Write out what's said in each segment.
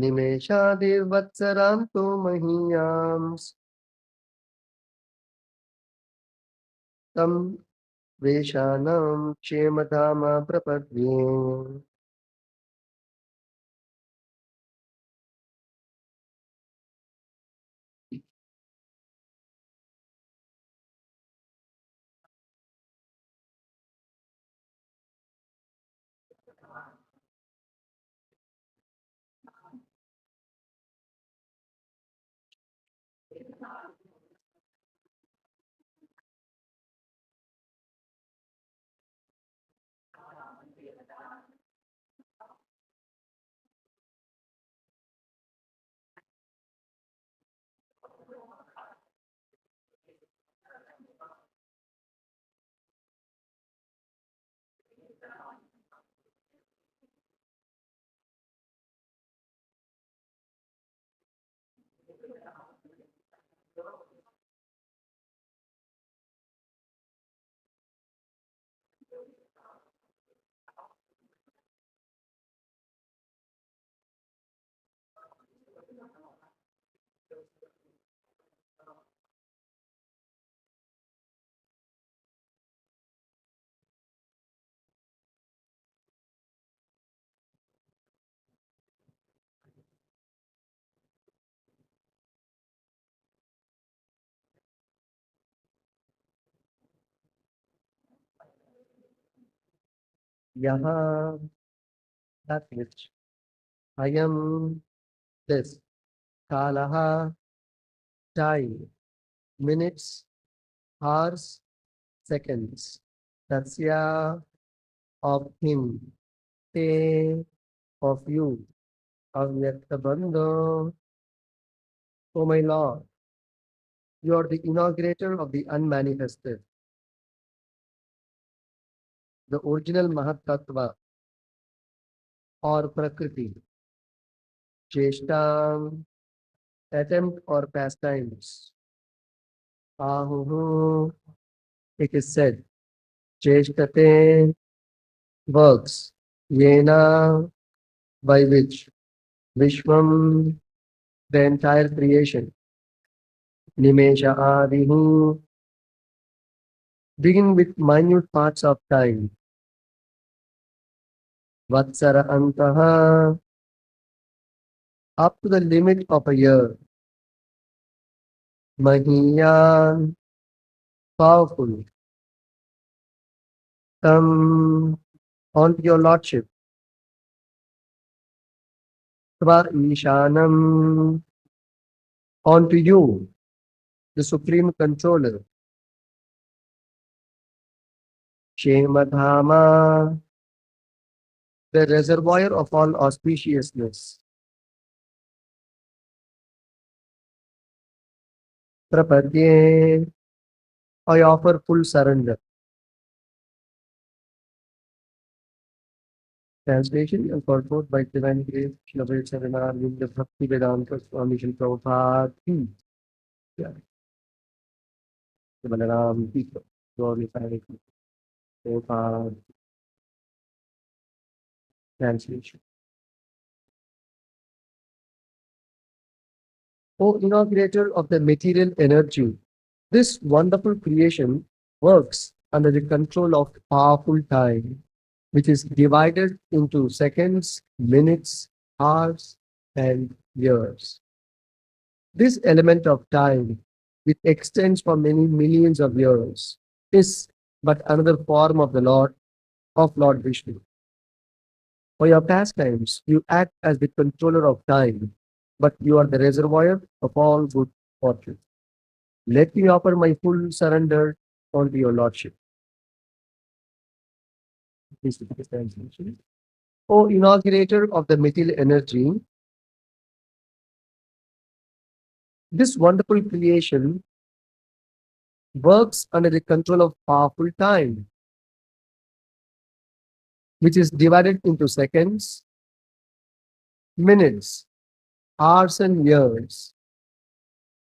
निमेषादिर्वत्सरान्तो महीयां तं वेशानं क्षेमधाम प्रपद्ये. Yaha, that which I am this. Kalaha, time, minutes, hours, seconds. Tasya, of him. Te, of you. Avyaktabandha, O my Lord, you are the inaugurator of the unmanifested, the original Mahatattva or Prakriti, Cheshtam, attempt or pastimes. Ahuhu, it is said, Cheshtate, works, Yena, by which, Vishwam, the entire creation, Nimesha Adihu, begin with minute parts of time, Vatsara Antaha, up to the limit of a year, Mahiyan, powerful, come onto your lordship, Tva Ishanam, onto you, the supreme controller, Shemadhama, the reservoir of all auspiciousness, Prapadye, I offer full surrender. Translation and purport by Divine Grace, Shri Seminar, the Bhakti Vedanta Swami Srila Prabhupada. Yeah, the Balaram people, glorify Prabhupada. Translation. O inaugurator of the material energy, this wonderful creation works under the control of powerful time, which is divided into seconds, minutes, hours, and years. This element of time, which extends for many millions of years, is but another form of the Lord Vishnu. For your pastimes, you act as the controller of time, but you are the reservoir of all good fortune. Let me offer my full surrender unto your lordship. Please repeat the translation. O inaugurator of the material energy, this wonderful creation works under the control of powerful time, which is divided into seconds, minutes, hours, and years.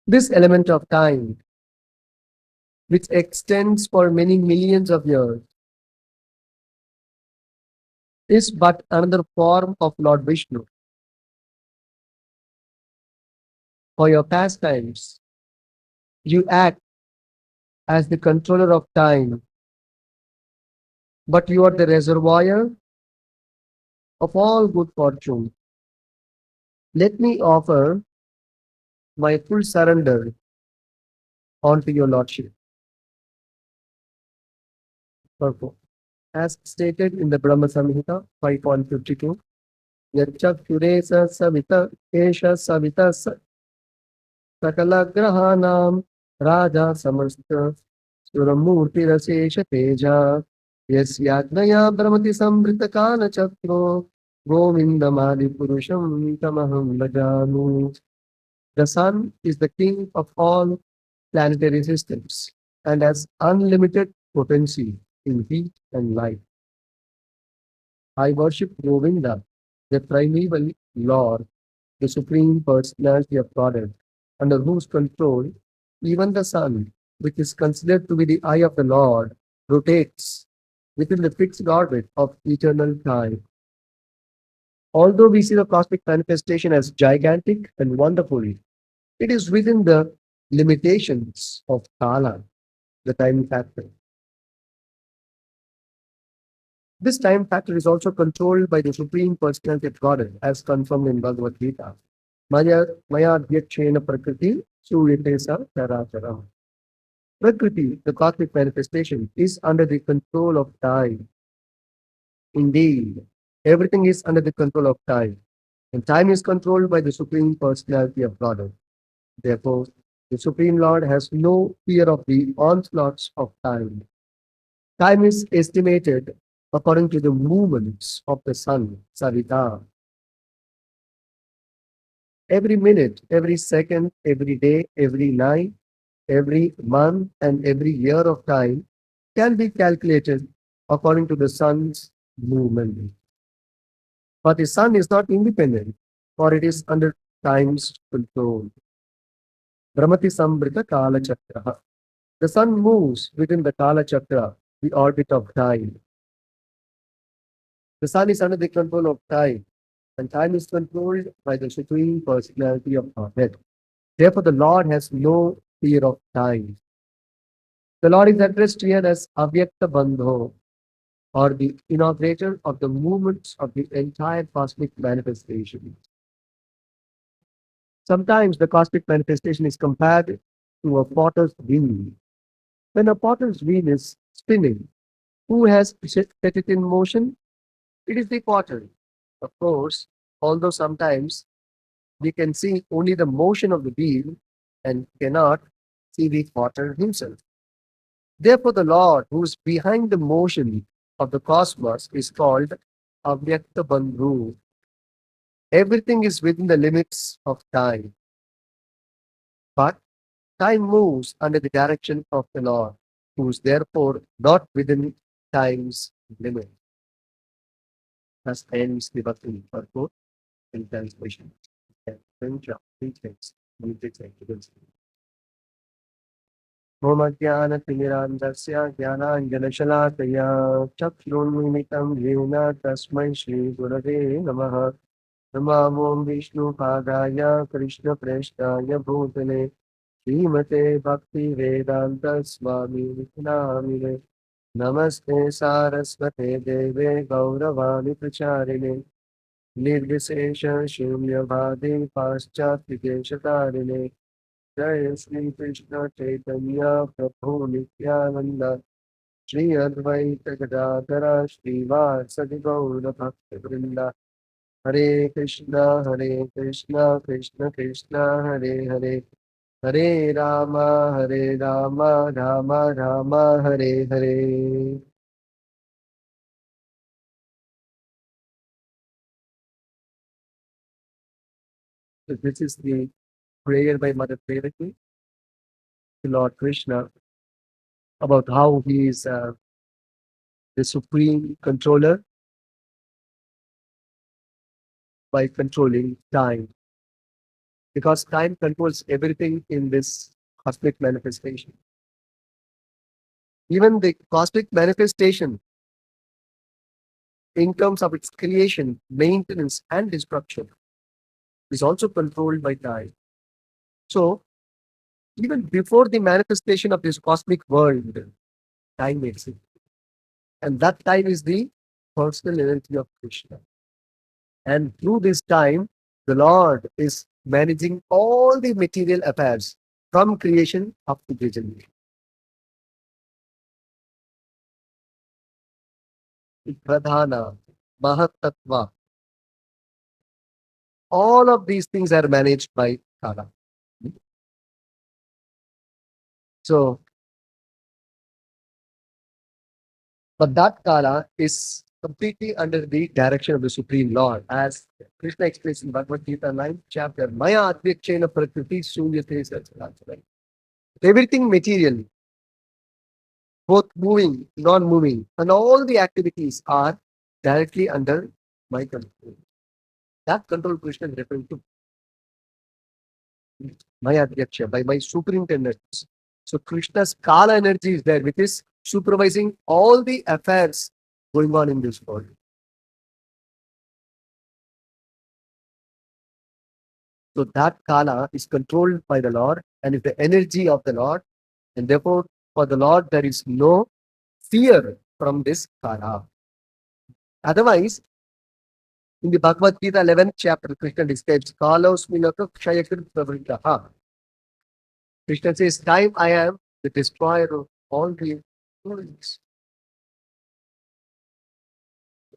This element of time, which extends for many millions of years, is but another form of Lord Vishnu. for your pastimes. You act as the controller of time, but you are the reservoir of all good fortune. Let me offer my full surrender unto your Lordship. Purport. As stated in the Brahma Samhita 5.52, Yachakure savita esha savita सकलग्रहाणां राजा समस्त सुरमूर्तिरशेष Teja यस्याज्ञया भ्रमति संवृतकालचक्रो गोविन्दमादिपुरुषं तमहं भजामि. The sun is the king of all planetary systems and has unlimited potency in heat and light. I worship Govinda, the primeval Lord, the Supreme Personality of Godhead, under whose control even the sun, which is considered to be the eye of the Lord, rotates within the fixed orbit of eternal time. Although we see the cosmic manifestation as gigantic and wonderful, it is within the limitations of Kala, the time factor. This time factor is also controlled by the Supreme Personality of Godhead, as confirmed in Bhagavad Gita. Maya Dhyakshena Prakriti Suryate Sa Characharam. Prakriti, the cosmic manifestation, is under the control of time. Indeed, everything is under the control of time, and time is controlled by the Supreme Personality of Godhead. Therefore, the Supreme Lord has no fear of the onslaughts of time. Time is estimated according to the movements of the sun, Savita. Every minute, every second, every day, every night, every month, and every year of time can be calculated according to the sun's movement. But the sun is not independent, for it is under time's control. Brahmati Sambrita Kala Chakra. The sun moves within the Kala Chakra, the orbit of time. The sun is under the control of time, and time is controlled by the Supreme Personality of Godhead. Therefore, the Lord has no fear of time. The Lord is addressed here as Avyakta Bandho, or the inaugurator of the movements of the entire cosmic manifestation. Sometimes the cosmic manifestation is compared to a potter's wheel. When a potter's wheel is spinning, who has set it in motion? It is the potter. Of course, although sometimes we can see only the motion of the wheel and cannot see the potter himself. Therefore, the Lord who is behind the motion of the cosmos is called Avyakta Bandhu. Everything is within the limits of time, but time moves under the direction of the Lord, who is therefore not within time's limit. Thus ends the Bhakti purport in translation. French of three texts, मम ज्ञानतिमिरान्धस्य ज्ञानाञ्जनशलाकया चक्षुरुन्मिलितं येन तस्मै श्रीगुरवे नमः. नमामो विष्णुपादाय कृष्णप्रेष्ठाय भूतले श्रीमते भक्तिवेदान्तस्वामिनिति नामिने. नमस्ते सारस्वते देवे गौरवाणि प्रचारिणे निर्विशेष शून्यवादे पाश्चात्यदेशतारिणे. जय श्री कृष्ण चैतन्य प्रभु नित्यानंद श्री अद्वैत गदाधर श्रीवासदि गौर भक्त वृंदा. हरे कृष्णा कृष्ण कृष्ण हरे हरे, हरे Ram Ram Ram Hare Hare. So this is the prayer by Mother Devaki to Lord Krishna about how he is the supreme controller by controlling time. Because time controls everything in this cosmic manifestation. Even the cosmic manifestation, in terms of its creation, maintenance, and destruction, is also controlled by time. So even before the manifestation of this cosmic world, time exists. And that time is the personal energy of Krishna. And through this time, the Lord is managing all the material affairs from creation up to present. Pradhana, Mahatatva, all of these things are managed by Kala. So, but that Kala is completely under the direction of the Supreme Lord. As Krishna explains in Bhagavad Gita 9th chapter, Maya Advyakshena Prakriti Sunyate Satsarachara. Everything material, both moving, non-moving, and all the activities are directly under my control. That control Krishna is referring to my Adhyaksha, by my superintendents. So Krishna's Kala energy is there, which is supervising all the affairs going on in this world. So that Kala is controlled by the Lord and is the energy of the Lord. And therefore, for the Lord, there is no fear from this Kala. Otherwise, in the Bhagavad Gita 11th chapter, Krishna describes Kalosminaka Kshayakrit Pravrittaha. Krishna says, time I am the destroyer of all the worlds.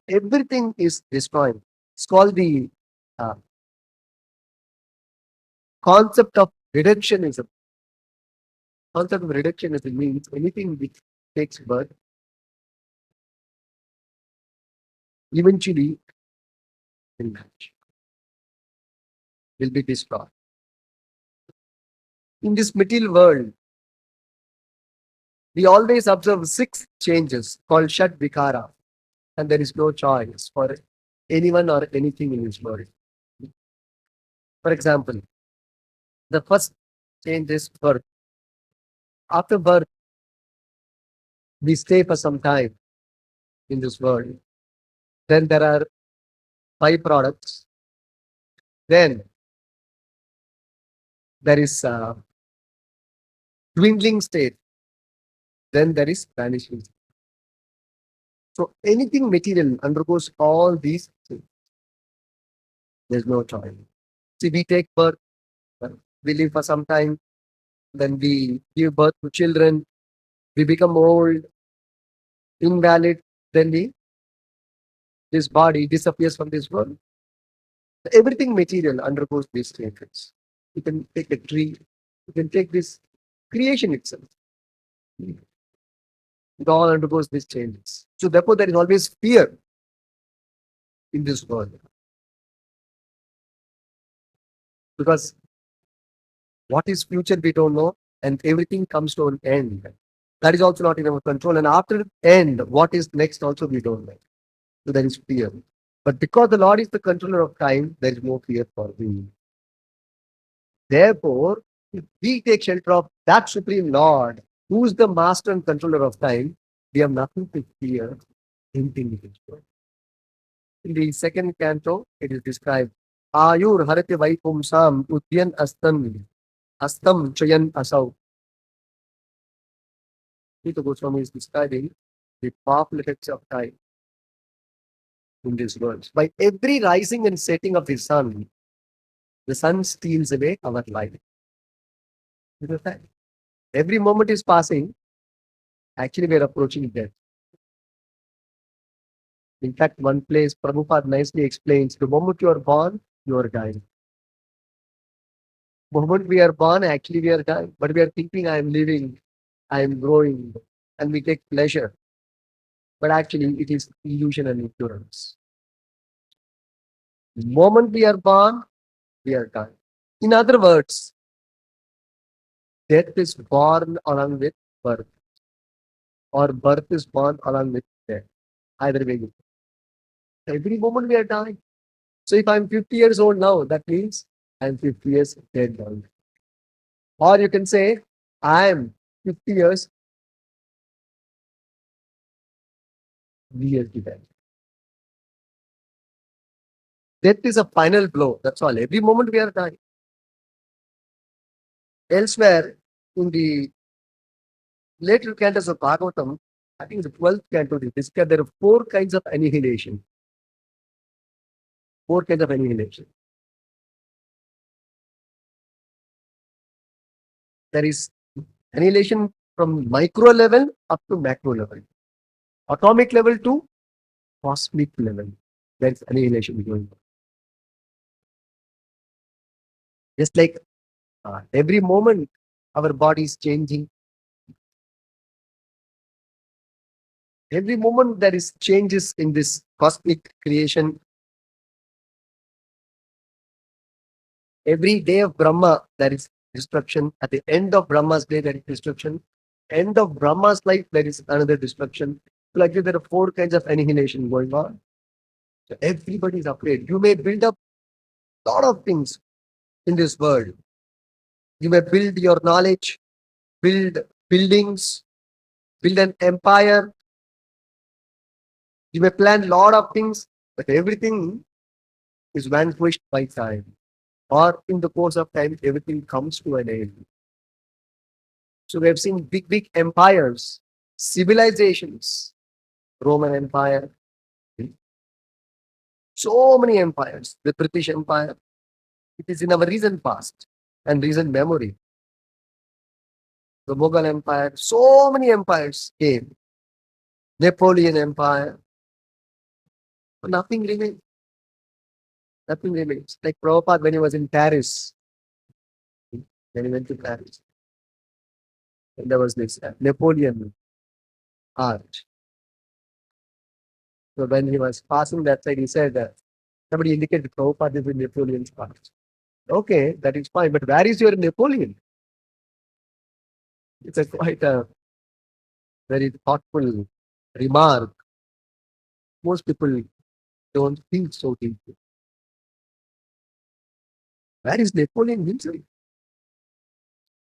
Everything is destroying. It's called the uh, concept of reductionism. Concept of reductionism means anything which takes birth eventually will vanish, will be destroyed. In this material world, we always observe 6 changes called Shat Vikara, and there is no choice for anyone or anything in this world. For example, the first change is birth. After birth, we stay for some time in this world. Then there are byproducts. Then there is dwindling state. Then there is vanishing. So anything material undergoes all these things. There's no choice. See, we take birth, we live for some time, then we give birth to children, we become old, invalid, then this body disappears from this world. Everything material undergoes these stages. You can take a tree, you can take this creation itself. It all undergoes these changes. So therefore, there is always fear in this world. Because what is future we don't know, and everything comes to an end. That is also not in our control. And after end, what is next also we don't know. So there is fear. But because the Lord is the controller of time, there is no fear for me. Therefore, if we take shelter of that Supreme Lord, who is the master and controller of time, we have nothing to fear anything in this world. In the second canto, it is described, Ayur Harati Vaipumsam Udyan Astam Chayan Asau. Sita Goswami is describing the powerful effects of time in this world. By every rising and setting of the sun steals away our life. Every moment is passing, actually we are approaching death. In fact, one place Prabhupada nicely explains, the moment you are born, you are dying. The moment we are born, actually we are dying. But we are thinking, I am living, I am growing, and we take pleasure. But actually, it is illusion and ignorance. The moment we are born, we are dying. In other words, death is born along with birth, or birth is born along with death. Either way, every moment we are dying. So if I'm 50 years old now, that means I'm 50 years dead now. Or you can say, I'm 50 years near to death. Death is a final blow. That's all. Every moment we are dying. Elsewhere, in the later cantos of Bhagavatam, I think the 12th canto, they describe there are four kinds of annihilation. Four kinds of annihilation. There is annihilation from micro level up to macro level. Atomic level to cosmic level. There is annihilation going on. Just like every moment our body is changing. Every moment there is changes in this cosmic creation. Every day of Brahma, there is destruction. At the end of Brahma's day, there is destruction. End of Brahma's life, there is another destruction. So like this, there are four kinds of annihilation going on. So everybody is afraid. You may build up a lot of things in this world. You may build your knowledge, build buildings, build an empire. You may plan a lot of things, but everything is vanquished by time. Or in the course of time, everything comes to an end. So we have seen big, big empires, civilizations, Roman Empire, so many empires, the British Empire. It is in our recent past and recent memory. The Mughal Empire, so many empires came. Napoleon Empire, but nothing remains. Nothing remains. Like Prabhupada when he was in Paris, when he went to Paris, and there was this Napoleon art. So when he was passing that side, he said, somebody indicated Prabhupada is in Napoleon's art. Okay, that is fine, but where is your Napoleon? It's a quite a very thoughtful remark. Most people don't think so deeply. Where is Napoleon himself?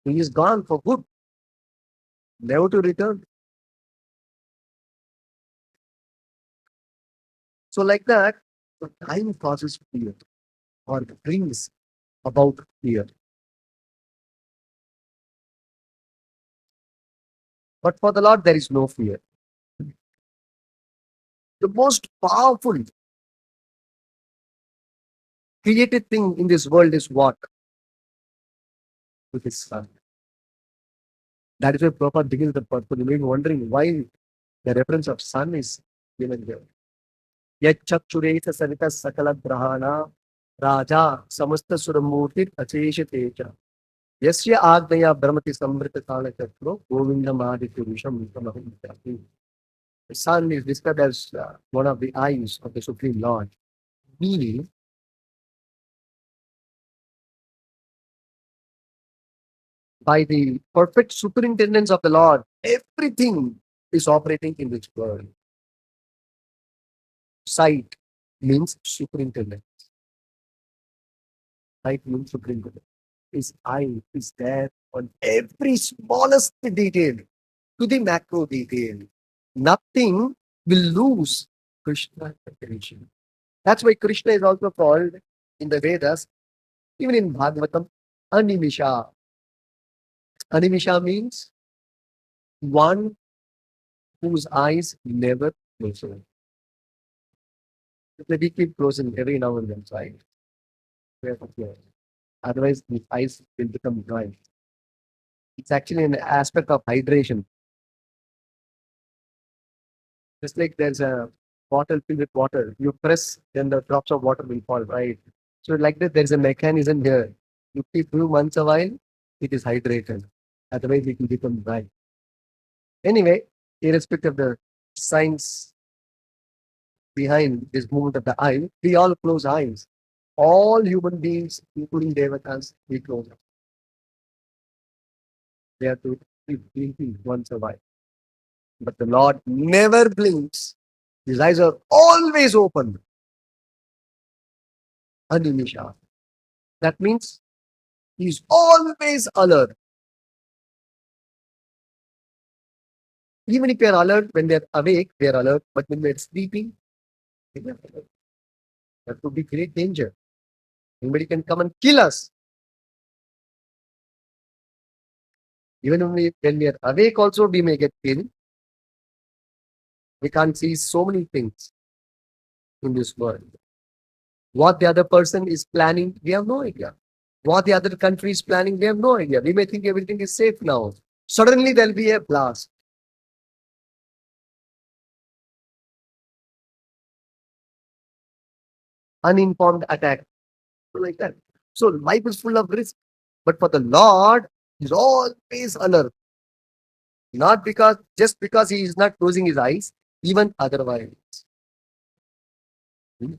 He is gone for good, never to return. So like that, the time causes fear or brings about fear. But for the Lord, there is no fear. The most powerful created thing in this world is what? With his son. That is why Prabhupada begins the purpose. You may be wondering why the reference of sun is given here. Yachakshureta sarita sakala grahana raja samasta suramurti achesha teja. Yasya agnaya brahmati samrita kala chatro govindam aditya visham tamaham vyati. The sun is described as one of the eyes of the Supreme Lord, meaning by the perfect superintendence of the Lord, everything is operating in this world. Sight means superintendence. Sight means superintendence. His eye is there on every smallest detail to the macro detail. Nothing will lose Krishna's attention. That's why Krishna is also called in the Vedas, even in Bhagavatam, Animisha. Animisha means one whose eyes never close. We keep closing every now and then, so I otherwise the eyes will become dry. It's actually an aspect of hydration. Just like there's a bottle filled with water, you press, then the drops of water will fall, right? So like that, there's a mechanism here. You keep few months a while, it is hydrated. Otherwise, it will become dry. Anyway, irrespective of the science behind this movement of the eye, we all close eyes. All human beings, including devatas, we close eyes. They have to keep blinking once a while. But the Lord never blinks. His eyes are always open. Animisha. That means he is always alert. Even if they are alert, when they are awake, they are alert. But when they are sleeping, they are alert. That could be great danger. Anybody can come and kill us. Even when we are awake also, we may get pain. We can't see so many things in this world. What the other person is planning, we have no idea. What the other country is planning, we have no idea. We may think everything is safe now. Suddenly there'll be a blast. Uninformed attack, like that. So life is full of risk. But for the Lord, He's always alert. Not just because He is not closing His eyes, even otherwise. Hmm?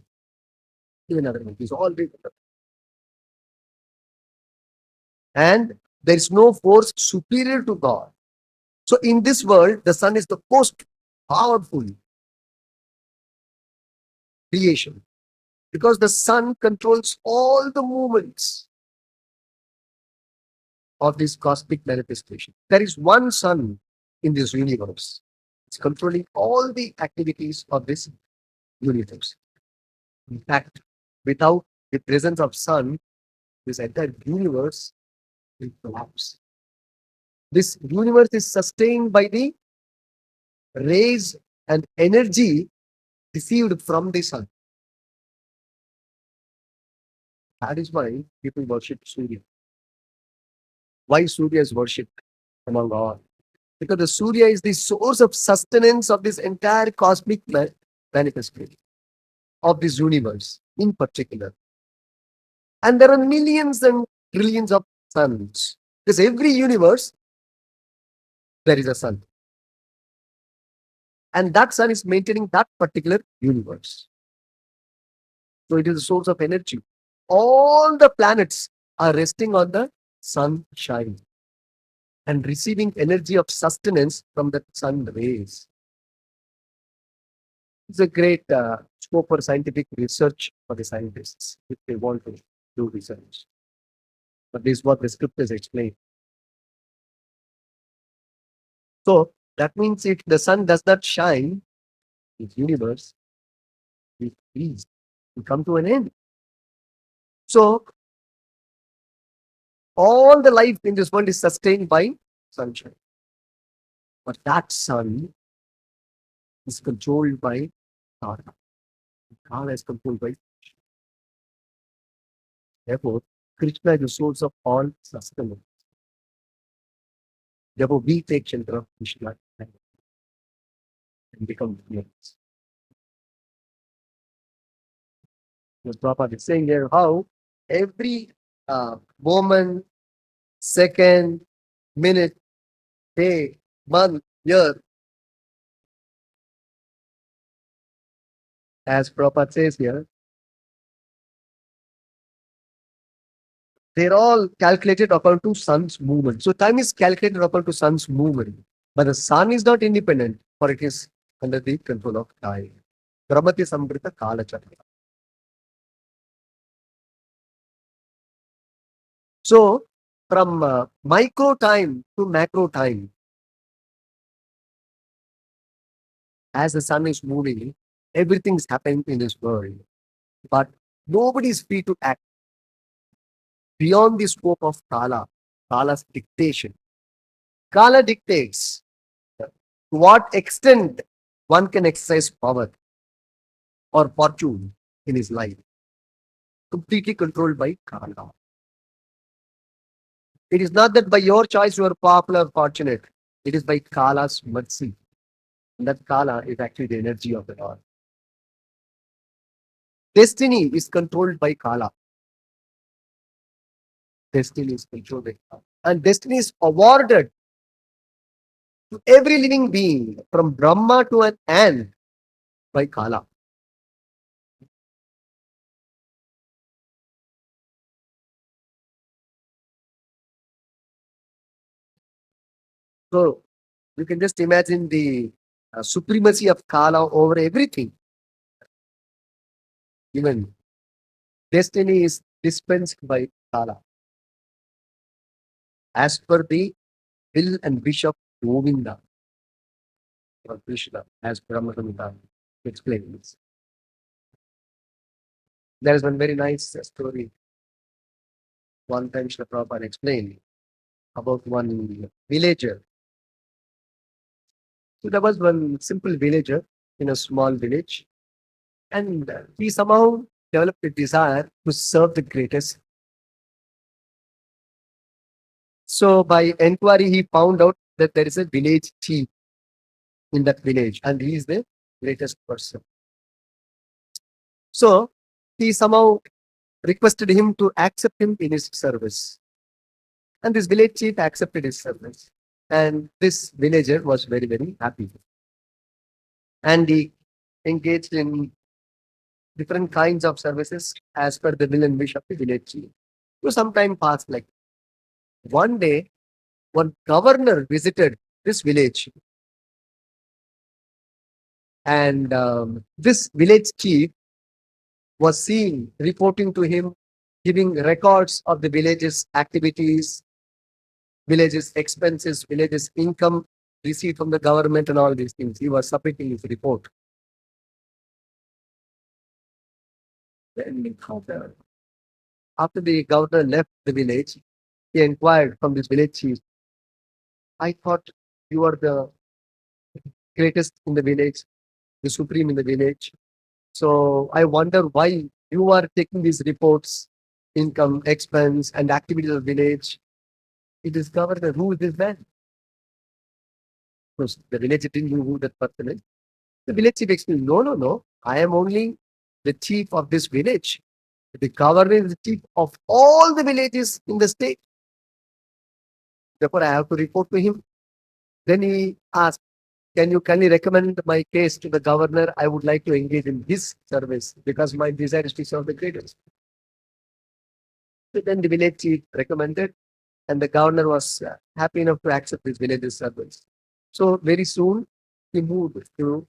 Even otherwise. He's always alert. And there is no force superior to God. So in this world, the sun is the most powerful creation because the sun controls all the movements of this cosmic manifestation. There is one sun in this universe. It's controlling all the activities of this universe. In fact, without the presence of sun, this entire universe will collapse. This universe is sustained by the rays and energy received from the sun. That is why people worship Surya. Why Surya is worshipped among all? Because the Surya is the source of sustenance of this entire cosmic manifestation of this universe in particular. And there are millions and trillions of suns. Because every universe, there is a sun. And that sun is maintaining that particular universe. So it is a source of energy. All the planets are resting on the sunshine and receiving energy of sustenance from the sun rays. It's a great scope for scientific research for the scientists if they want to do research. But this is what the scriptures explain. So that means if the sun does not shine, the universe will freeze, will come to an end. So all the life in this world is sustained by sunshine. But that sun is controlled by Kala. Kala is controlled by. Therefore, Krishna is the source of all sustenance. Therefore, we take shelter of Krishna and become healers. The Prabhupada is saying here how every moment, second, minute, day, month, year, as Prabhupada says here, they're all calculated according to sun's movement. So time is calculated according to sun's movement. But the sun is not independent, for it is under the control of time. Brahmati Sambrita Kala Chakra. So from micro time to macro time, as the sun is moving, everything is happening in this world. But nobody is free to act beyond the scope of Kala, Kala's dictation. Kala dictates to what extent one can exercise power or fortune in his life, completely controlled by Kala. It is not that by your choice you are powerful or fortunate. It is by Kala's mercy. And that Kala is actually the energy of the Lord. Destiny is controlled by Kala. Destiny is controlled by Kala. And destiny is awarded to every living being from Brahma to an ant by Kala. So you can just imagine the supremacy of Kala over everything. Even destiny is dispensed by Kala as per the will and wish of Govinda or Krishna, as Brahma explains. There is one very nice story. One time Srila Prabhupada explained about one villager. So there was one simple villager in a small village, and he somehow developed a desire to serve the greatest. So by inquiry, he found out that there is a village chief in that village, and he is the greatest person. So he somehow requested him to accept him in his service. And this village chief accepted his service. And this villager was very, very happy. And he engaged in different kinds of services as per the will and wish of the village chief. So some time passed. Like one day, one governor visited this village, and this village chief was seen reporting to him, giving records of the village's activities, village's expenses, village's income received from the government, and all these things. He was submitting his report. Then after the governor left the village, he inquired from this village chief, I thought you are the greatest in the village, the supreme in the village. So I wonder why you are taking these reports, income, expense, and activities of the village. It is governor. Who is this man? So the village didn't know who that person is. The village chief explained, no, no, no. I am only the chief of this village. The governor is the chief of all the villages in the state. Therefore, I have to report to him. Then he asked, can you kindly recommend my case to the governor? I would like to engage in his service because my desire is to serve the greatest. So then the village chief recommended, and the governor was happy enough to accept this village's service. So very soon he moved to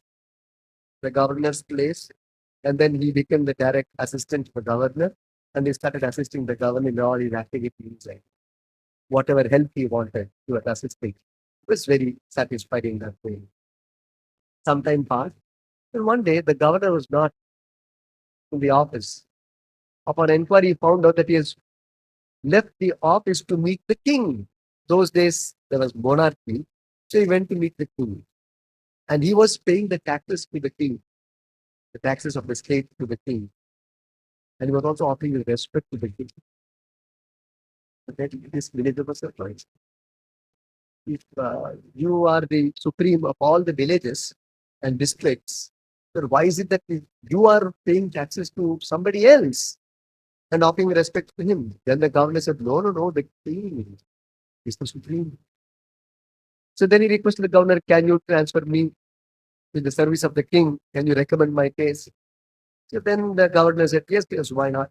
the governor's place, and then he became the direct assistant to the governor, and he started assisting the governor in all his activities, like whatever help he wanted, he was assisting. It was very satisfied in that way. Some time passed, and one day the governor was not in the office. Upon inquiry, he found out that he has left the office to meet the king. Those days there was monarchy, so he went to meet the king, and he was paying the taxes to the king, the taxes of the state to the king, and he was also offering his respect to the king. But then this villager was surprised. If you are the supreme of all the villages and districts, then why is it that you are paying taxes to somebody else and offering respect to him? Then the governor said, no, no, no, the king is the supreme. So then he requested the governor, can you transfer me to the service of the king? Can you recommend my case? So then the governor said, yes, yes, why not?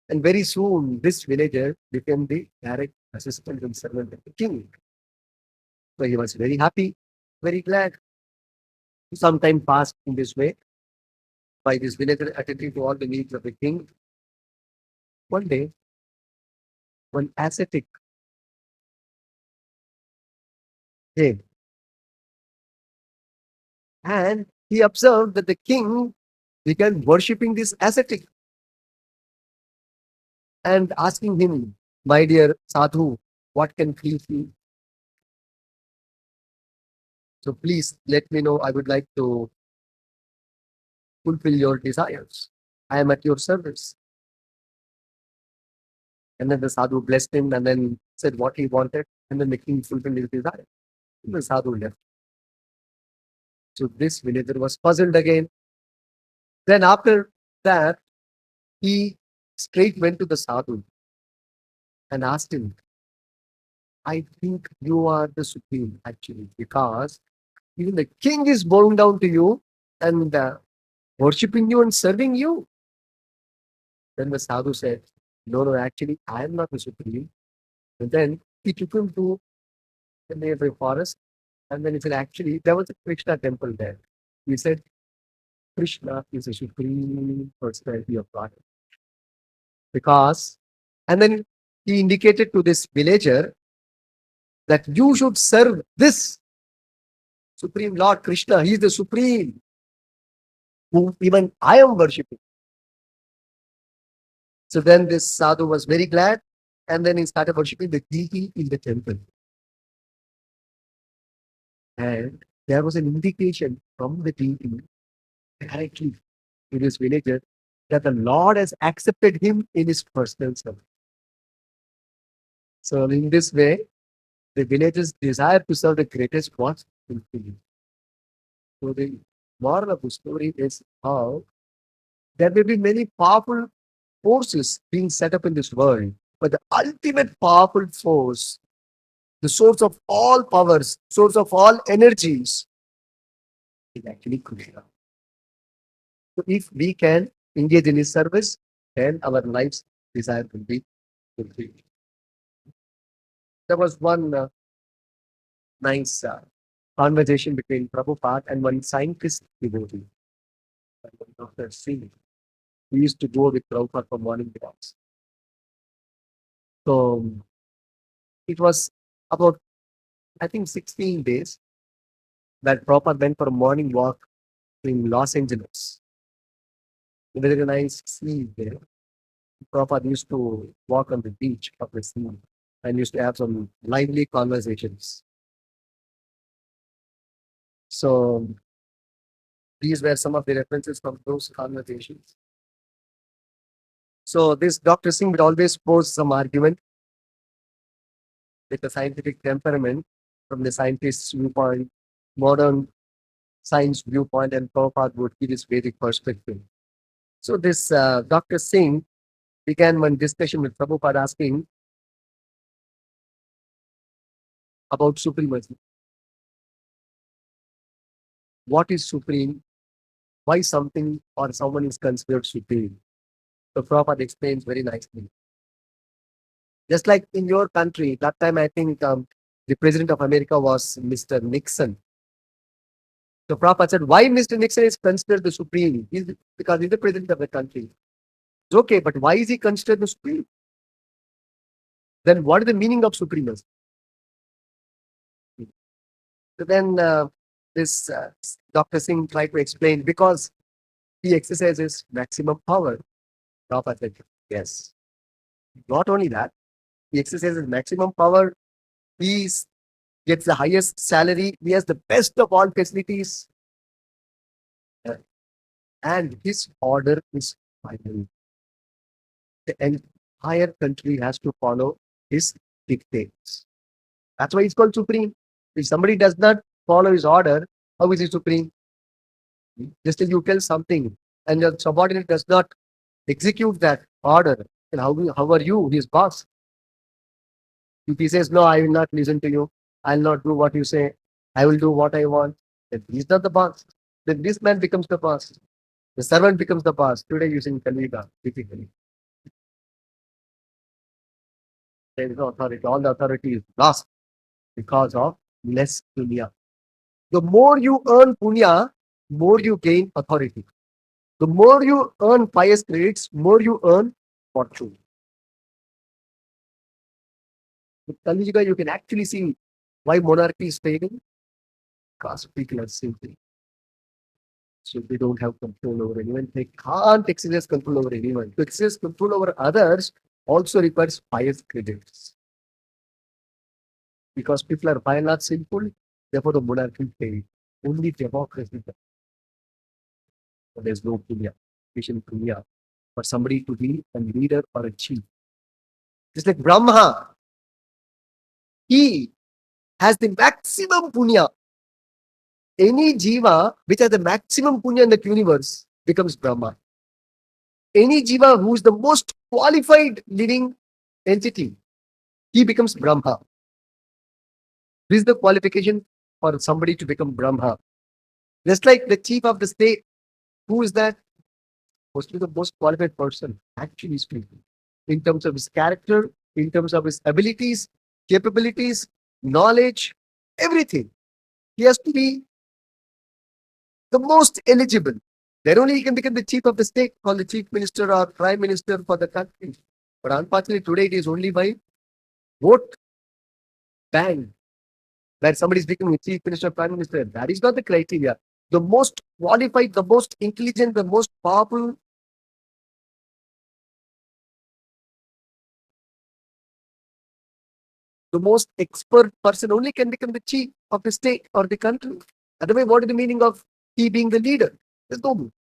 And very soon, this villager became the direct assistant and servant of the king. So he was very happy, very glad. Some time passed in this way by this villager attending to all the needs of the king. One day, one ascetic came, and he observed that the king began worshipping this ascetic and asking him, my dear sadhu, what can please you? So please let me know. I would like to fulfill your desires. I am at your service. And then the sadhu blessed him and then said what he wanted. And then the king fulfilled his desire. And the sadhu left. So this villager was puzzled again. Then after that, he straight went to the sadhu and asked him, I think you are the supreme actually, because even the king is bowing down to you and worshipping you and serving you. Then the sadhu said, no, no, actually, I am not the supreme. And then he took him to the nearby forest. And then he said, actually, there was a Krishna temple there. He said, Krishna is a supreme personality of God. Because, and then he indicated to this villager that you should serve this Supreme Lord Krishna. He is the supreme, whom even I am worshipping. So then this sadhu was very glad, and then he started worshipping the deity in the temple. And there was an indication from the deity directly to this villager that the Lord has accepted him in his personal service. So in this way, the villagers desire to serve the greatest was fulfilled. So the moral of the story is how there may be many powerful forces being set up in this world, but the ultimate powerful force, the source of all powers, source of all energies, is actually Krishna. So if we can engage in his service, then our life's desire will be fulfilled. There was one nice conversation between Prabhupada and one scientist devotee, Dr. Srimad. We used to go with Prabhupada for morning walks. So it was about, I think, 16 days that Prabhupada went for a morning walk in Los Angeles. Very nice sea there. Prabhupada used to walk on the beach of the sea and used to have some lively conversations. So these were some of the references from those conversations. So this Dr. Singh would always pose some argument with a scientific temperament from the scientist's viewpoint, modern science viewpoint, and Prabhupada would give his Vedic perspective. So this Dr. Singh began one discussion with Prabhupada asking about supremacy. What is supreme? Why something or someone is considered supreme? So Prabhupada explains very nicely. Just like in your country, that time I think the president of America was Mr. Nixon. So Prabhupada said, why Mr. Nixon is considered the supreme? Because he's the president of the country. It's okay, but why is he considered the supreme? Then what is the meaning of supremacy? So then this Dr. Singh tried to explain, because he exercises maximum power. Prabhupada said, yes. Not only that, he exercises maximum power. He gets the highest salary. He has the best of all facilities. And his order is final. The entire country has to follow his dictates. That's why he's called supreme. If somebody does not follow his order, how is he supreme? Just as you tell something and your subordinate does not execute that order, then how are you, his boss? If he says, no, I will not listen to you, I'll not do what you say, I will do what I want, then he's not the boss. Then this man becomes the boss. The servant becomes the boss. Today using Kaliga, typically. There is no authority. All the authority is lost because of less punya. The more you earn punya, more you gain authority. The more you earn pious credits, more you earn fortune. With Kali Yuga, you can actually see why monarchy is failing. Because people are simply. So they don't have control over anyone. They can't exercise control over anyone. To exercise control over others also requires pious credits. Because people are by and large sinful, therefore the monarchy failed. Only democracy. So there's no punya, sufficient punya for somebody to be a leader or a chief. Just like Brahma, he has the maximum punya. Any jiva which has the maximum punya in the universe becomes Brahma. Any jiva who is the most qualified living entity, he becomes Brahma. This is the qualification for somebody to become Brahma. Just like the chief of the state, who is that? Mostly the most qualified person, actually speaking, in terms of his character, in terms of his abilities, capabilities, knowledge, everything. He has to be the most eligible. Then only he can become the chief of the state, called the chief minister or prime minister for the country. But unfortunately, today it is only by vote bank where somebody is becoming a chief minister, prime minister. That is not the criteria. The most qualified, the most intelligent, the most powerful The most expert person only can become the chief of the state or the country. Otherwise, what is the meaning of he being the leader? There's no meaning.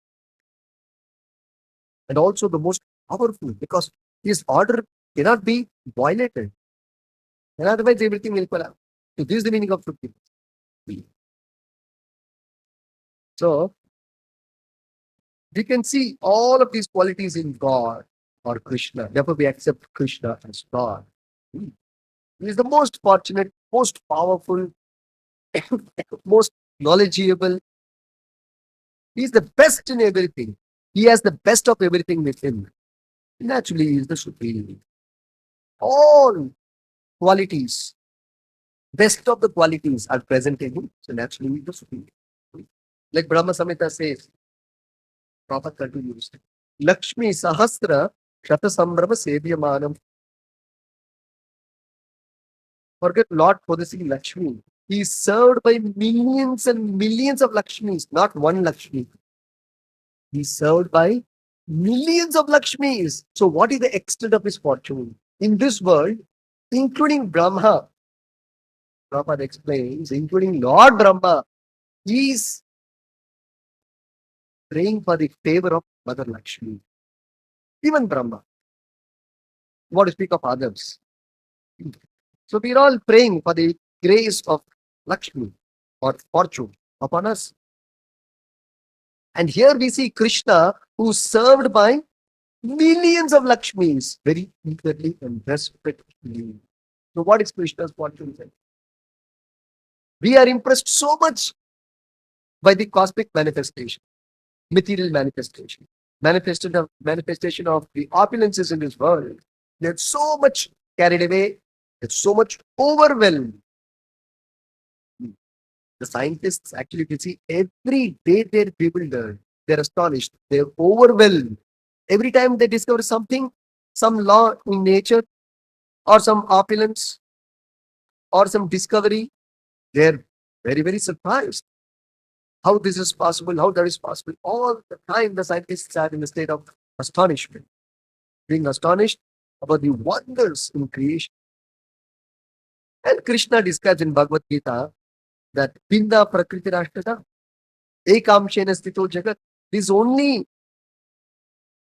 And also the most powerful, because his order cannot be violated. And otherwise, everything will collapse. So this is the meaning of Supreme. So we can see all of these qualities in God or Krishna. Therefore, we accept Krishna as God. He is the most fortunate, most powerful, most knowledgeable. He is the best in everything. He has the best of everything within. Naturally, he is the supreme. All qualities, best of the qualities are present in him. So naturally, he is the supreme. Like Brahma Samhita says, Prabhupada continues, Lakshmi Sahasra Shata Sambrama Sevyamanam. Forget Lord possessing Lakshmi. He is served by millions and millions of Lakshmis, not one Lakshmi. He is served by millions of Lakshmis. So, what is the extent of his fortune? In this world, including Brahma, Prabhupada explains, including Lord Brahma, he is praying for the favor of Mother Lakshmi. Even Brahma. What to speak of others? So, we are all praying for the grace of Lakshmi or fortune upon us. And here we see Krishna, who is served by millions of Lakshmis very eagerly and respectfully. So, what is Krishna's fortune? We are impressed so much by the cosmic manifestation, material manifestation of the opulences in this world. They're so much carried away, they're so much overwhelmed. The scientists actually can see every day they're bewildered, they're astonished, they're overwhelmed. Every time they discover something, some law in nature, or some opulence, or some discovery, they're very, very surprised. How this is possible, how that is possible. All the time, the scientists are in a state of astonishment, being astonished about the wonders in creation. And Krishna describes in Bhagavad Gita that Pinda Prakriti Rashtrata, Ekamshena Stito Jagat, is only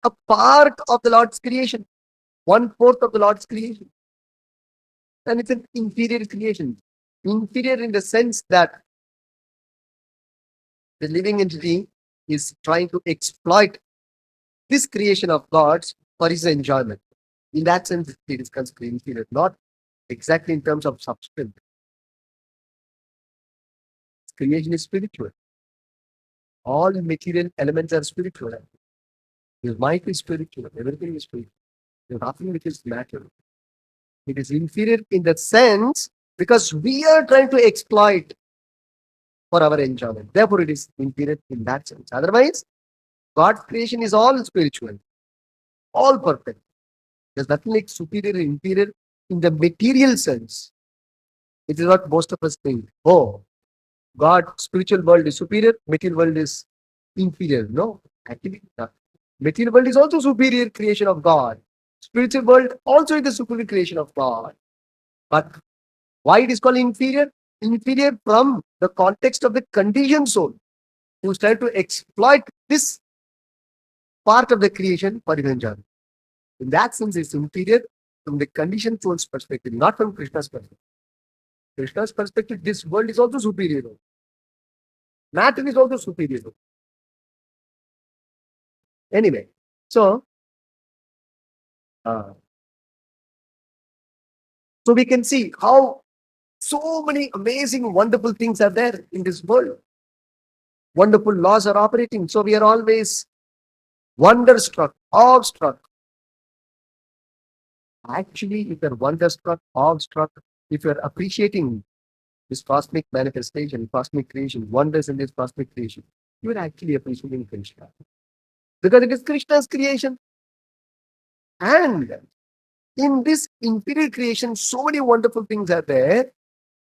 a part of the Lord's creation, 1/4 of the Lord's creation. And it's an inferior creation. Inferior in the sense that the living entity is trying to exploit this creation of God's for his enjoyment. In that sense, it is considered inferior, not exactly in terms of substance. Creation is spiritual. All material elements are spiritual. Your mind is spiritual. Everything is spiritual. There's nothing which is matter. It is inferior in that sense because we are trying to exploit for our enjoyment. Therefore, it is inferior in that sense. Otherwise, God's creation is all spiritual, all perfect. There's nothing like superior and inferior in the material sense. It is what most of us think. Oh, God, spiritual world is superior, material world is inferior. No, actually, not. Material world is also superior creation of God. Spiritual world also is the superior creation of God. But why it is called inferior? Inferior from the context of the conditioned soul who try to exploit this part of the creation for his enjoyment. In that sense, it's inferior from the conditioned soul's perspective, not from Krishna's perspective. Krishna's perspective, this world is also superior. Matter is also superior. Anyway, so uh, so we can see how so many amazing, wonderful things are there in this world. Wonderful laws are operating. So we are always wonderstruck, awestruck. Actually, if you're wonderstruck, awestruck, if you're appreciating this cosmic manifestation, cosmic creation, wonders in this cosmic creation, you are actually appreciating Krishna. Because it is Krishna's creation. And in this inferior creation, so many wonderful things are there.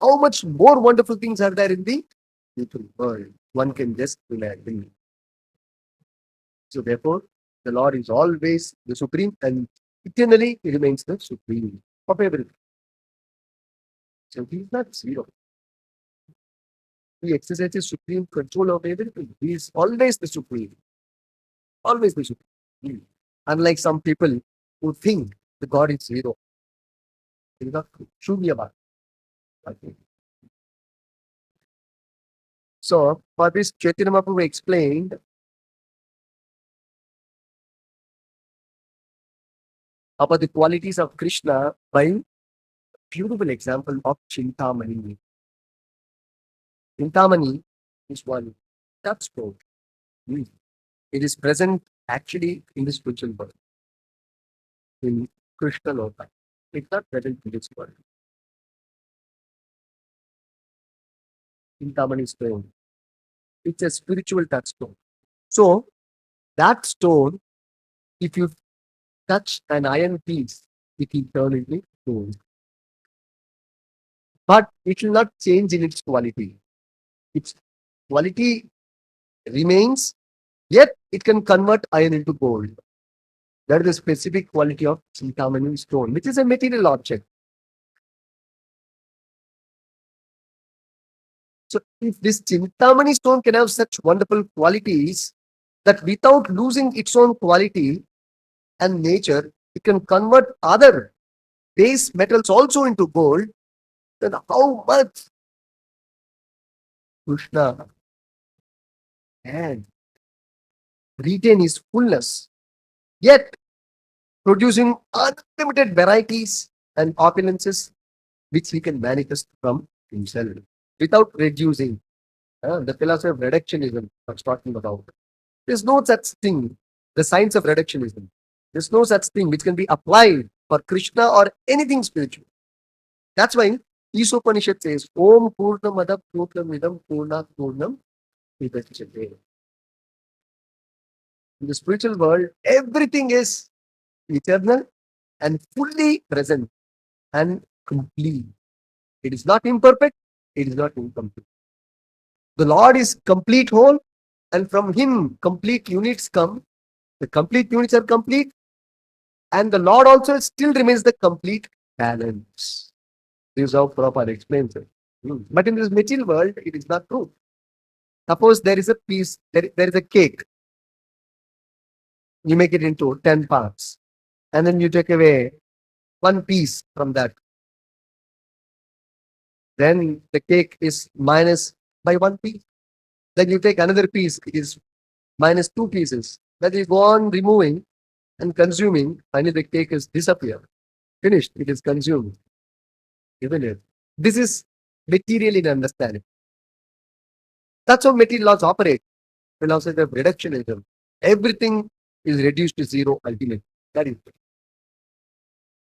How much more wonderful things are there in the little world? One can just imagine. So therefore, the Lord is always the supreme and eternally he remains the supreme of everything. So he is not zero. He exercises supreme control over everything. He is always the supreme. Always the supreme. Unlike some people who think the God is zero. It is not true. Shunyavad. Okay. So for this, Chaitanya Mahaprabhu explained about the qualities of Krishna by beautiful example of Chintamani. Chintamani is one touchstone. Hmm. It is present actually in the spiritual world, in Krishna Loka. It's not present in this world. Chintamani stone. It's a spiritual touchstone. So that stone, if you touch an iron piece, it will turn into gold. But it will not change in its quality. Its quality remains, yet it can convert iron into gold. That is the specific quality of Chintamani stone, which is a material object. So if this Chintamani stone can have such wonderful qualities that without losing its own quality and nature, it can convert other base metals also into gold, then how much Krishna can retain his fullness, yet producing unlimited varieties and opulences which he can manifest from himself without reducing. The philosophy of reductionism I was talking about. There's no such thing. The science of reductionism. There's no such thing which can be applied for Krishna or anything spiritual. That's why Isopanishad says, Om Purnamada Purnamidam Purnat Purnam Vidachyate. In the spiritual world, everything is eternal and fully present and complete. It is not imperfect, it is not incomplete. The Lord is complete whole, and from Him complete units come. The complete units are complete, and the Lord also still remains the complete balance. This is how Prabhupada explains it. But in this material world, it is not true. Suppose there is a piece, there is a cake. You make it into 10 parts, and then you take away one piece from that. Then the cake is minus by one piece. Then you take another piece, it is minus two pieces. Then you go on removing and consuming, finally the cake is disappeared. Finished, it is consumed. Isn't it? This is material in understanding. That's how material laws operate. Philosophy of reductionism. Everything is reduced to zero ultimately. That is it.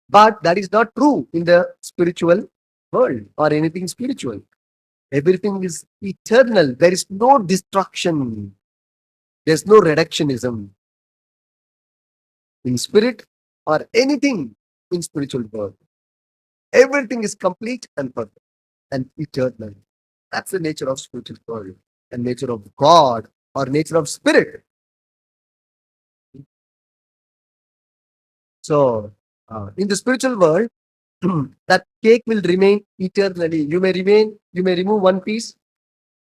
But that is not true in the spiritual world or anything spiritual. Everything is eternal. There is no destruction. There's no reductionism in spirit or anything in spiritual world. Everything is complete and perfect and eternal. That's the nature of spiritual world and nature of God or nature of spirit. So, in the spiritual world, that cake will remain eternally. You may remove one piece,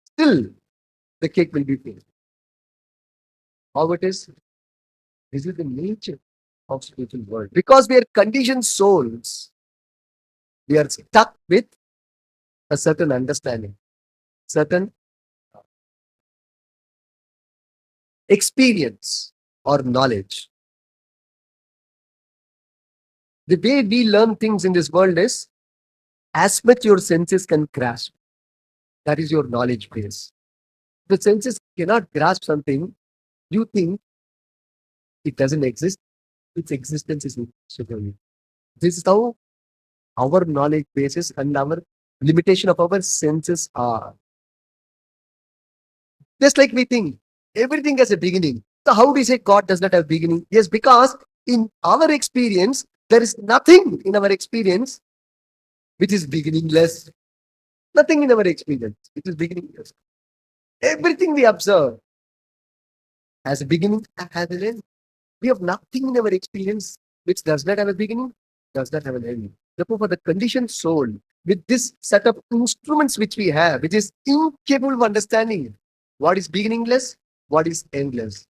still the cake will be filled. How it is? This is the nature of spiritual world. Because we are conditioned souls, we are stuck with a certain understanding, certain experience or knowledge. The way we learn things in this world is as much your senses can grasp. That is your knowledge base. The senses cannot grasp something, you think it doesn't exist. Its existence is superior. This is how our knowledge basis and our limitation of our senses are. Just like we think everything has a beginning. So how do you say God does not have beginning? Yes, because in our experience, there is nothing in our experience which is beginningless. Nothing in our experience which is beginningless. Everything we observe has a beginning and has an end. We have nothing in our experience which does not have a beginning, does not have an end. Therefore, for the conditioned soul, with this set of instruments which we have, which is incapable of understanding what is beginningless, what is endless.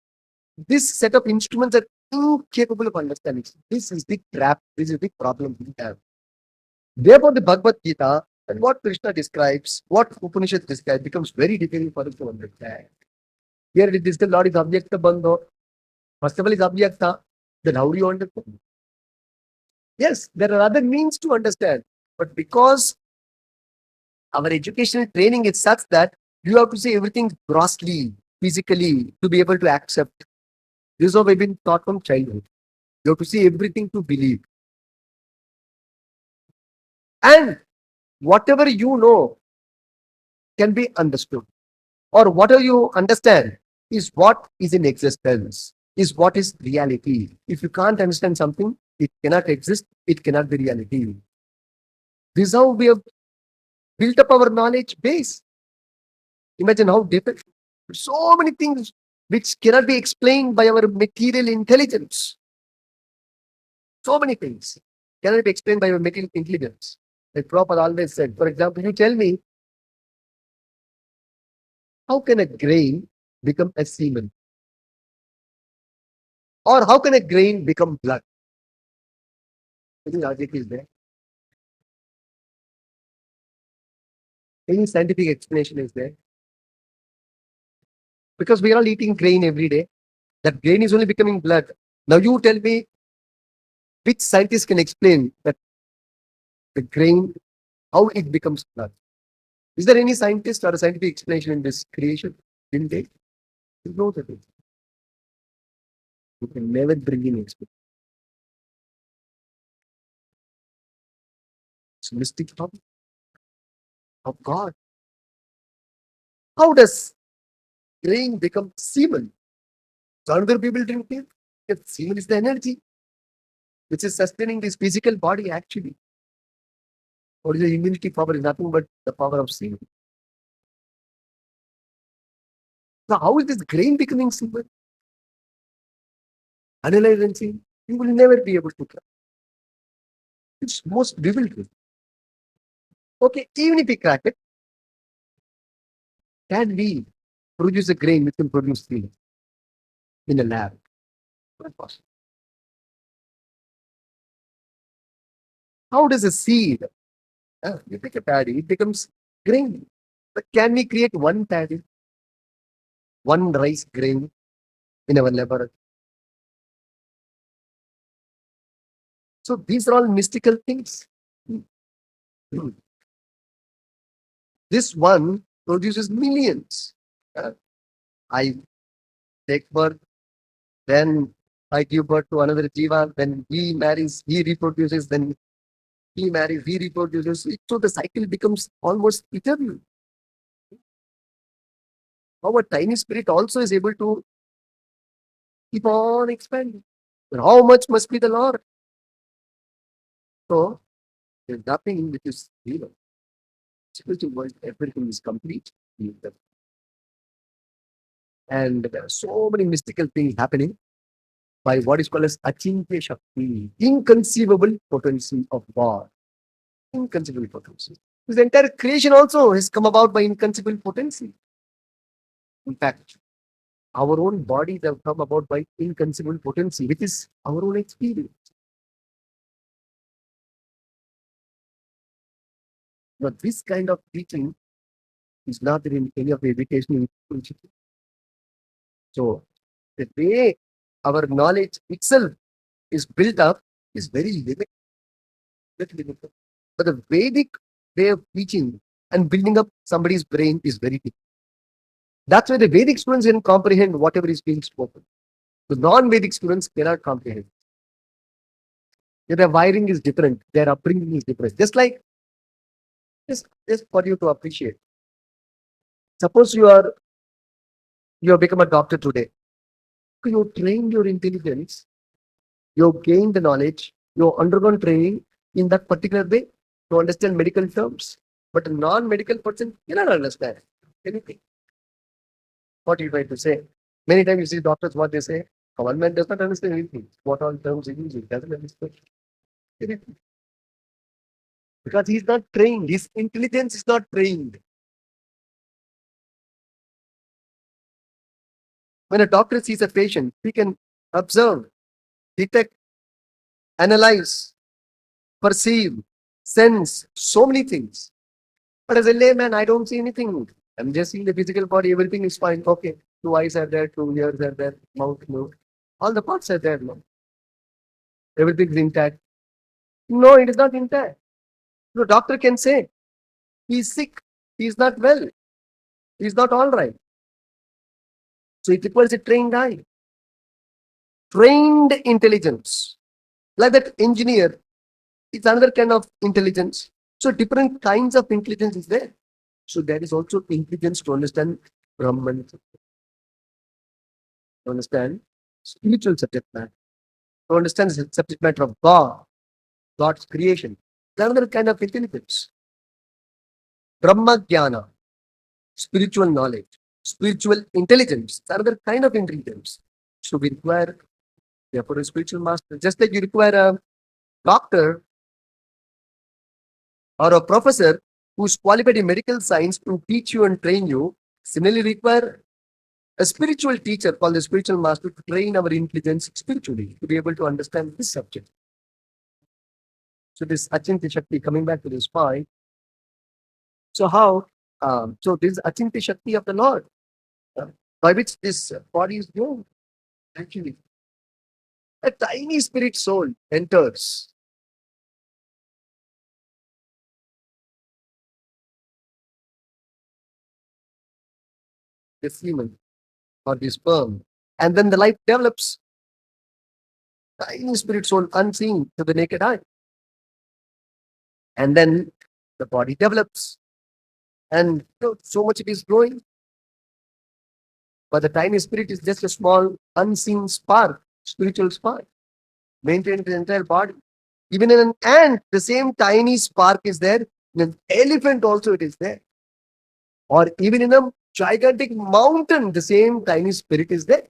This set of instruments are incapable of understanding. This is the trap. This is the problem we have. Therefore, the Bhagavad Gita and what Krishna describes, what Upanishad describes, becomes very difficult for us to understand. Here it is the Lord is Abhyakta Bandho. First of all, is Abhyakta. Then how do you understand? Yes, there are other means to understand. But because our educational training is such that you have to say everything grossly, physically, to be able to accept. This is how we've been taught from childhood. You have to see everything to believe. And whatever you know can be understood. Or whatever you understand is what is in existence, is what is reality. If you can't understand something, it cannot exist, it cannot be reality. This is how we have built up our knowledge base. Imagine how different. So many things which cannot be explained by our material intelligence. So many things cannot be explained by our material intelligence. Like Prabhupada always said, for example, you tell me, how can a grain become a semen? Or how can a grain become blood? Any logic is there? Any scientific explanation is there? Because we are all eating grain every day. That grain is only becoming blood. Now you tell me which scientist can explain that the grain, how it becomes blood? Is there any scientist or a scientific explanation in this creation? Didn't they? You know that. You can never bring in explanation. It's a mystic problem of God. How does grain become semen? So other people drink it. If semen is the energy which is sustaining this physical body actually. What is the immunity power is nothing but the power of semen. So how is this grain becoming semen? Analyze and see. You will never be able to crack. It's most bewildering. Okay, even if we crack it, can we produce a grain which can produce semen in a lab? Not possible. How does a seed, you take a paddy, it becomes grain. But can we create one paddy, one rice grain in our laboratory? So these are all mystical things. This one produces millions. I take birth, then I give birth to another jiva, then he marries, he reproduces, then he marries, he reproduces. So the cycle becomes almost eternal. Our tiny spirit also is able to keep on expanding. But how much must be the Lord? So there's nothing which is zero. Spiritual world, everything is complete. And there are so many mystical things happening by what is called as Achintya Shakti, inconceivable potency of God. Inconceivable potency. This entire creation also has come about by inconceivable potency. In fact, our own bodies have come about by inconceivable potency, which is our own experience. But this kind of teaching is not in any of the educational institutions. So the way our knowledge itself is built up is very limited. But the Vedic way of teaching and building up somebody's brain is very different. That's why the Vedic students can comprehend whatever is being spoken. The non-Vedic students cannot comprehend. Their wiring is different. Their upbringing is different. Just like, just for you to appreciate. Suppose you have become a doctor today. You trained your intelligence. You gained the knowledge. You undergone training in that particular way to understand medical terms. But a non-medical person cannot understand anything. What are you trying to say? Many times you see doctors, what they say, common man does not understand anything. What all terms he uses, doesn't understand anything. because he's not trained. His intelligence is not trained. When a doctor sees a patient, he can observe, detect, analyze, perceive, sense so many things. But as a layman, I don't see anything. I'm just seeing the physical body, everything is fine. Okay, two eyes are there, two ears are there, mouth, nose. All the parts are there. No? Everything is intact. No, it is not intact. The doctor can say, he's sick, he's not well, he's not all right. So it requires a trained eye, trained intelligence. Like that engineer, it's another kind of intelligence. So different kinds of intelligence is there. So there is also intelligence to understand Brahman, to understand spiritual subject matter, to understand the subject matter of God, God's creation. It's another kind of intelligence. Brahma Jnana, spiritual knowledge, spiritual intelligence. It's another kind of intelligence. So we require, therefore, a spiritual master. Just like you require a doctor or a professor who's qualified in medical science to teach you and train you, similarly require a spiritual teacher called the spiritual master to train our intelligence spiritually to be able to understand this subject. So this Achinti Shakti, coming back to this point. So how? So this is Achinti Shakti of the Lord, uh, by which this body is known. Actually, a tiny spirit soul enters the semen or the sperm, and then the life develops. Tiny spirit soul unseen to the naked eye, and then the body develops, and so much it is growing. But the tiny spirit is just a small unseen spark, spiritual spark, maintains the entire body. Even in an ant, the same tiny spark is there. In an elephant also it is there. Or even in a gigantic mountain, the same tiny spirit is there.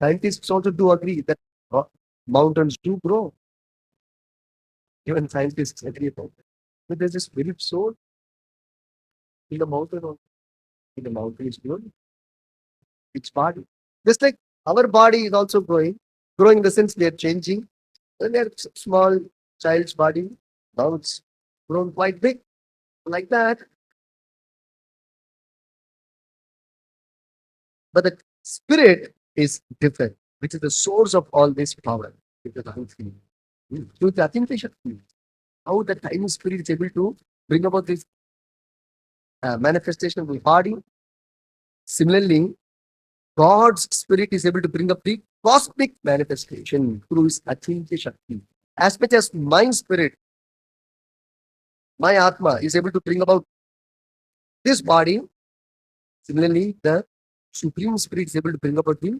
Scientists also do agree that mountains do grow. Even scientists agree about it. But there's a spirit soul in the mountain also. In the mountain is growing. Its body. Just like our body is also growing. Growing in the sense they are changing. And they're small child's body. Now it's grown quite big. Like that. But the spirit is different, which is the source of all this power. Because I'm feeling. So the Atinti Shakti, how the tiny spirit is able to bring about this manifestation of the body. Similarly, God's spirit is able to bring up the cosmic manifestation through his Atinti Shakti. As much as my spirit, my Atma, is able to bring about this body, similarly, the Supreme Spirit is able to bring about the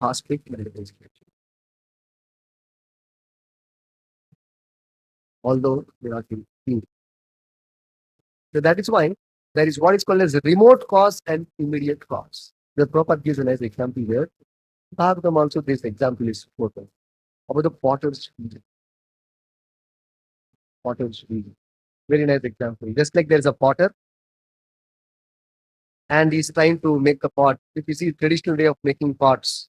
cosmic manifestation. Although they are two. So that is why there is what is called as remote cause and immediate cause. The Prabhupada gives a nice example here. Bhagavatam also this example is quoted about the potter's wheel. Potter's wheel. Very nice example. Just like there is a potter and he's trying to make a pot. If you see traditional way of making pots,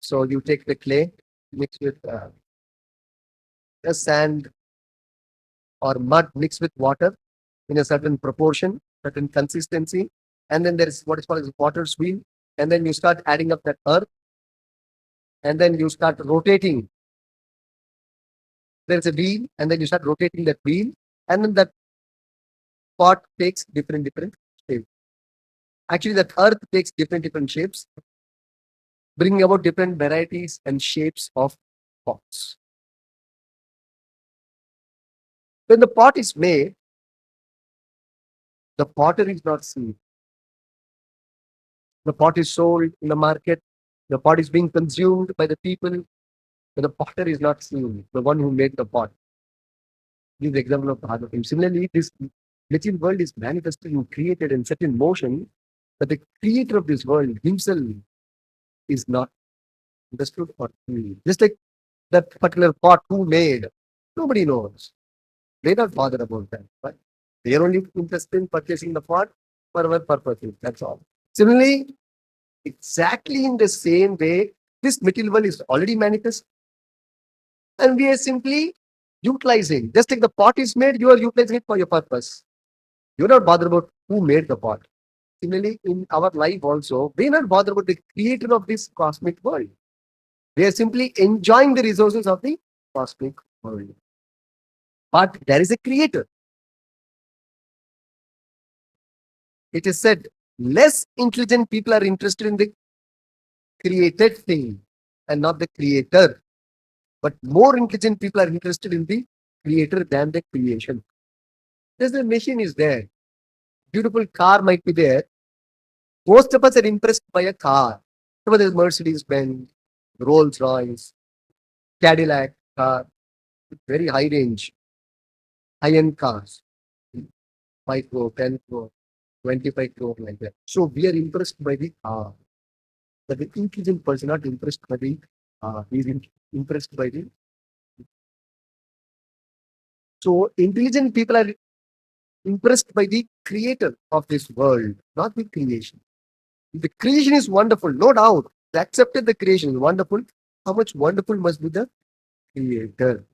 so you take the clay, mix with sand or mud mixed with water in a certain proportion, certain consistency, and then there is what is called as potter's wheel, and then you start adding up that earth, and then you start rotating. There is a wheel, and then you start rotating that wheel, and then that pot takes different shapes. Actually, that earth takes different shapes, bringing about different varieties and shapes of pots. When the pot is made, the potter is not seen. The pot is sold in the market. The pot is being consumed by the people. But the potter is not seen, the one who made the pot. This is the example of Bhagavatam. Similarly, this material world is manifested and created and set in motion, but the creator of this world himself is not understood or seen. Just like that particular pot who made, nobody knows. They're not bothered about that. But they are only interested in purchasing the pot for our purposes. That's all. Similarly, exactly in the same way, this material world is already manifest, and we are simply utilizing. Just like the pot is made, you are utilizing it for your purpose. You're not bothered about who made the pot. Similarly, in our life also, we're not bothered about the creator of this cosmic world. We are simply enjoying the resources of the cosmic world. But there is a creator. It is said less intelligent people are interested in the created thing and not the creator. But more intelligent people are interested in the creator than the creation. There's the machine is there. Beautiful car might be there. Most of us are impressed by a car. So there's Mercedes Benz, Rolls Royce, Cadillac car, very high range, high end cars, 5 crore, 10 crore, 25 crore, like that. So we are impressed by the car. But the intelligent person not impressed by the he's impressed by the. So intelligent people are impressed by the creator of this world, not the creation. The creation is wonderful, no doubt. They accepted the creation is wonderful. How much wonderful must be the creator?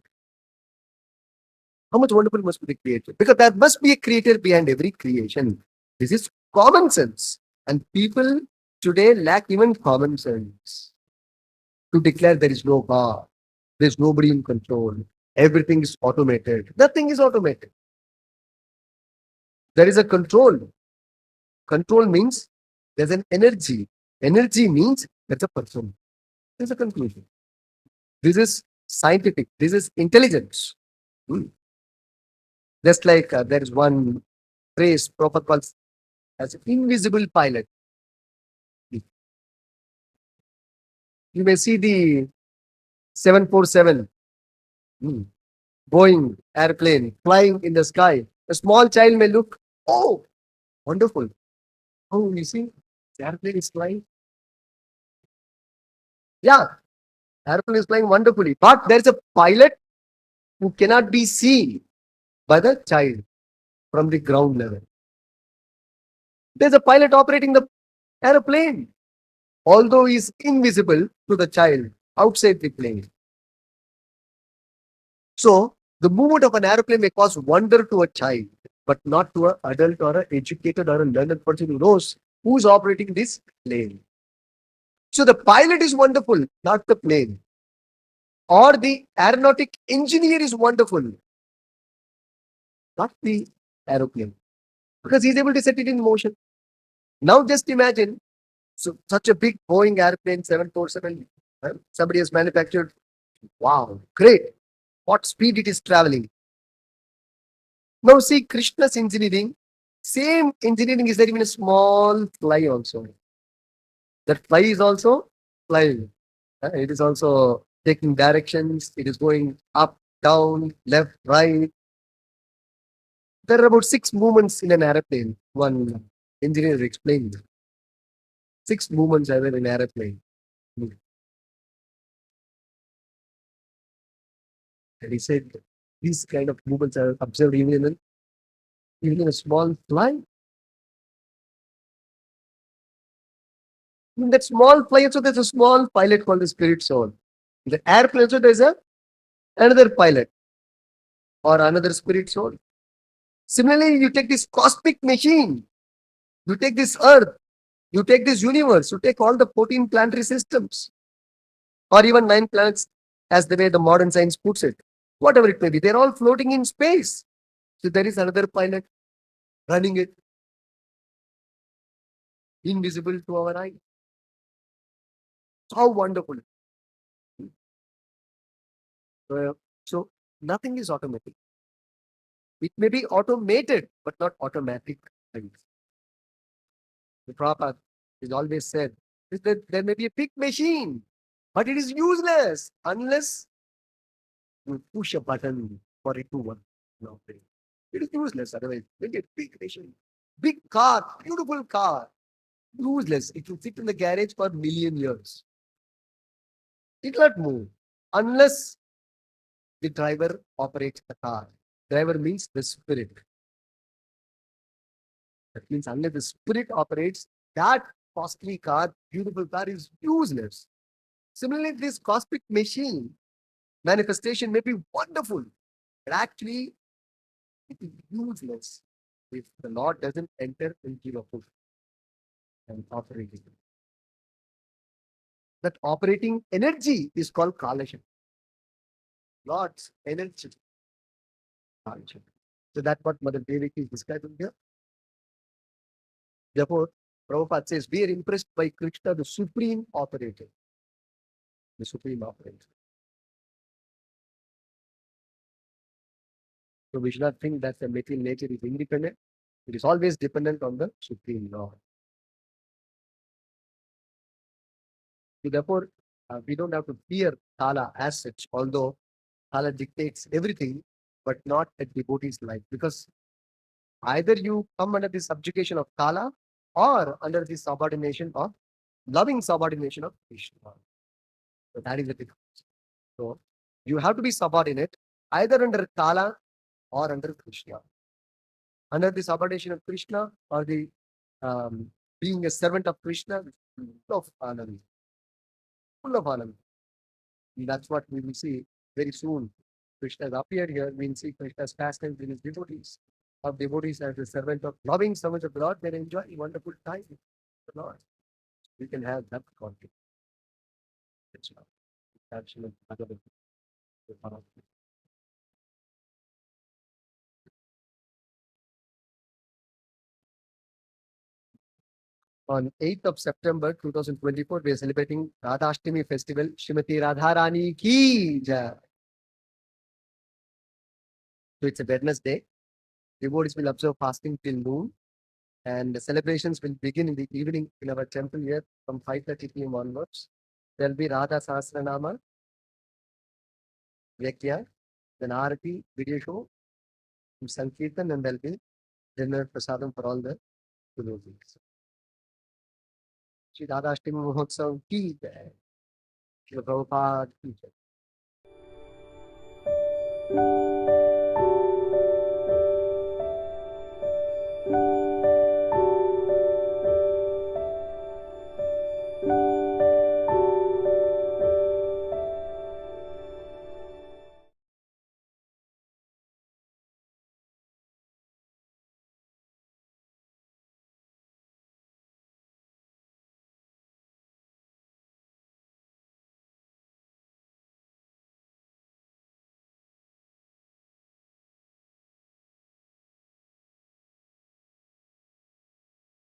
How much wonderful must be the creator? Because there must be a creator behind every creation. This is common sense. And people today lack even common sense to declare there is no God, there is nobody in control, everything is automated. Nothing is automated. There is a control. Control means there's an energy. Energy means there's a person. There's a conclusion. This is scientific. This is intelligence. Hmm. Just like there is one phrase proper called as invisible pilot. You may see the 747 Boeing airplane flying in the sky. A small child may look, oh, wonderful. Oh, you see, the airplane is flying. Yeah, airplane is flying wonderfully. But there is a pilot who cannot be seen by the child from the ground level. There's a pilot operating the airplane, although he is invisible to the child outside the plane. So, the movement of an airplane may cause wonder to a child, but not to an adult or an educated or a learned person who knows who's operating this plane. So, the pilot is wonderful, not the plane. Or the aeronautic engineer is wonderful, not the aeroplane, because he's able to set it in motion. Now, just imagine such a big Boeing airplane 747, somebody has manufactured. Wow, great. What speed it is traveling. Now see Krishna's engineering, same engineering is there even a small fly also. That fly is also flying. It is also taking directions. It is going up, down, left, right. There are about 6 movements in an airplane. One engineer explained. 6 movements are there in an airplane. And he said these kind of movements are observed even in a small fly. In that small fly, also there's a small pilot called the spirit soul. In the airplane, also there's another pilot or another spirit soul. Similarly, you take this cosmic machine, you take this earth, you take this universe, you take all the 14 planetary systems, or even 9 planets, as the way the modern science puts it. Whatever it may be, they're all floating in space. So there is another pilot running it, invisible to our eye. How wonderful. So nothing is automatic. It may be automated, but not automatic. The Prabhupada is always said is that there may be a big machine, but it is useless unless you push a button for it to work. No, it is useless otherwise. Maybe a big machine, big car, beautiful car, useless. It will sit in the garage for a million years. It will not move unless the driver operates the car. driver means the spirit. That means unless the spirit operates, that costly car, beautiful car is useless. Similarly, this cosmic machine manifestation may be wonderful, but actually it is useless if the Lord doesn't enter and give a push and operate it. That operating energy is called Kalasham. Lord's energy. Kalasham. So that's what Mother Devaki is describing here. Therefore, Prabhupada says, we are impressed by Krishna, the supreme operator. The supreme operator. So we should not think that the material nature is independent. It is always dependent on the supreme Lord. So therefore, we don't have to fear Kala as such, although Kala dictates everything, but not a devotee's life. Because either you come under the subjugation of Kala or under the subordination of loving subordination of Krishna. So that is the difference. So you have to be subordinate either under Kala or under Krishna. Under the subordination of Krishna or the being a servant of Krishna, full of Anand. Full of Anand. And that's what we will see very soon. Krishna has appeared here. We will see Krishna's pastimes in his devotees. Of devotees as a servant of loving servants of the Lord, they enjoy a wonderful time with the Lord. We can have that conflict. That's all. Absolute Bhagavatam. On 8th of September 2024, we are celebrating Radhashtami festival. Srimati Radharani ki jai. So it's a Wednesday. Devotees will observe fasting till noon, and the celebrations will begin in the evening in our temple here from 5:30 p.m. onwards. There will be Radha Sahasranama, Vyakya, then Arati, video show, Sankirtan, and there will be dinner prasadam for all the devotees. Shri Radhashtami Mahotsav ki jai. Shri Prabhupada ki jai.